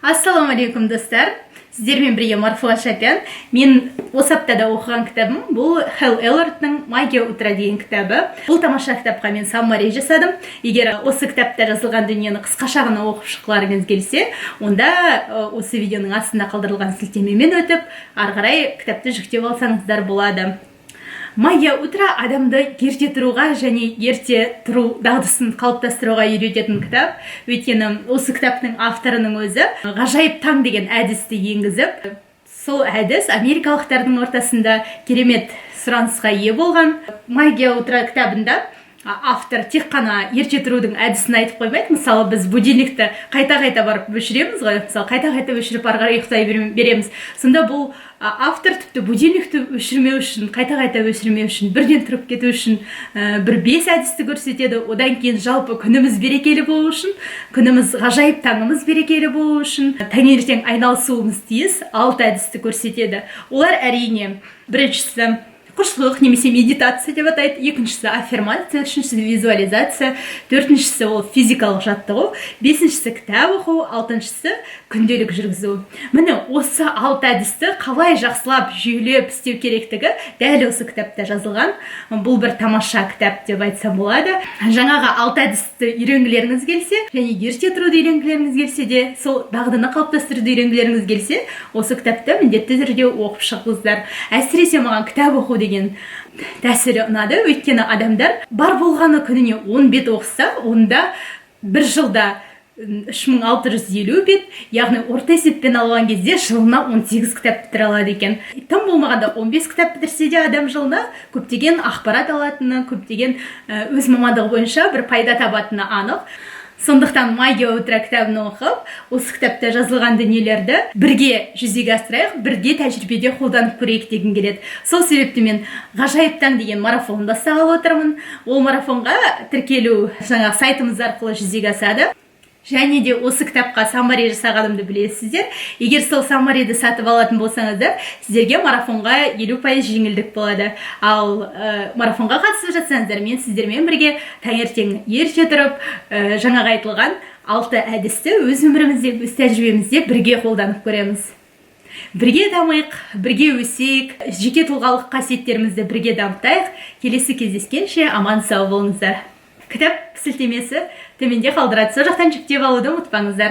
Ассаламу алейкум достар. Сіздермен бірге Марфуға Шапян. Мен осы аптада оқыған кітабым бұл Хэл Эллардтың «Магия утра» деген кітабы. Бұл тамаша кітапқа мен саммари жасадым. Егер осы кітапта жазылған дүниені қысқаша ғана оқып шыққыларыңыз келсе, онда осы видеоның астында қалдырылған сілтемемен өтіп, ары қарай кітапты жүктеп алсаңыздар болады. «Магия утра» адамды ерте тұруға және ерте тұру дағдысын қалыптастыруға үйрететін кітап. Өйткені осы кітаптың авторының өзі ғажайып таң деген әдісті енгізіп, сол әдіс америкалықтардың ортасында керемет сұранысқа ие болған. «Магия утра» кітабында автор тек қана ерте тұрудың әдісін айтып қоймайды. Мысалы, біз будильникті қайта-қайта барып өшіреміз ғой. Мысалы, қайта-қайта өшіріп ары қарай ұйықтай береміз. Сонда бұл автор тіпті будильникті өшірмеу үшін, қайта-қайта өшірмеу үшін, бірден тұрып кету үшін бір 5 әдісті көрсетеді. Одан кейін жалпы күніміз берекелі болу үшін, күніміз ғажайып таңымыз берекелі болу үшін, таңертең айналысуымыз тиіс 6 әдісті көрсетеді. Олар әрине, біріншісі құлшылық немесе медитация деп атайды, екіншісі аффирмация, үшіншісі визуализация, төртіншісі ол физикалық жаттығу, бесіншісі кітап оқу, алтыншысы күнделік жүргізу. Міне осы 6 әдісті қалай жақсылап жүйелеп істеу керектігі дәл осы кітапта жазылған. Бұл бір тамаша кітап деп айтсам болады. Жаңағы 6 әдісті үйренгілеріңіз келсе, және ерте тұруды үйренгілеріңіз келсе де, сол дағдыны қалыптастыруды үйренгілеріңіз келсе, осы кітапты міндетті түрде оқып шығыңыздар. Әсіресе маған кітап оқу деген тәсілі ұнады. Өйткені адамдар бар болғаны күніне 10 бет оқыса, онда бір жылда 3650 бет, яғни орта есеппен алған кезде жылына 18 кітап бітіре алады екен. Тым болмағанда 15 кітап бітірсе де адам жылына көптеген ақпарат алатыны, көптеген өз мамандығы бойынша бір пайда табатыны анық. Сондықтан «Магия утра» кітабын оқып, осы кітапта жазылған дүниелерді бірге жүзеге асырайық, бірге тәжірибеде қолданып көрейік дегім келеді. Сол себепті мен «Ғажайып таң» деген марафон бастағалы отырмын. Ол марафонға тіркелу жаңа сайтымыз арқылы жүзеге асады. Және де осы кітапқа саммари жасағанымды білесіздер. Егер сол саммариді сатып алатын болсаңыздар, сіздерге марафонға 50% жеңілдік болады. Ал марафонға қатысып жатсаңыздар, мен сіздермен бірге таңертең ерте тұрып, жаңағы айтылған 6 әдісті өз өмірімізде, өз тәжірибемізде бірге қолданып көреміз. Бірге дамайық, бірге өсейік, жеке тұлғалық қасиеттерімізді бірге дамытайық. Келесі кездескенше аман сау болыңыздар. Кітап сілтемесі төменде қалдырады. Сол жақтан жүктеп алуды ұмытпаңыздар.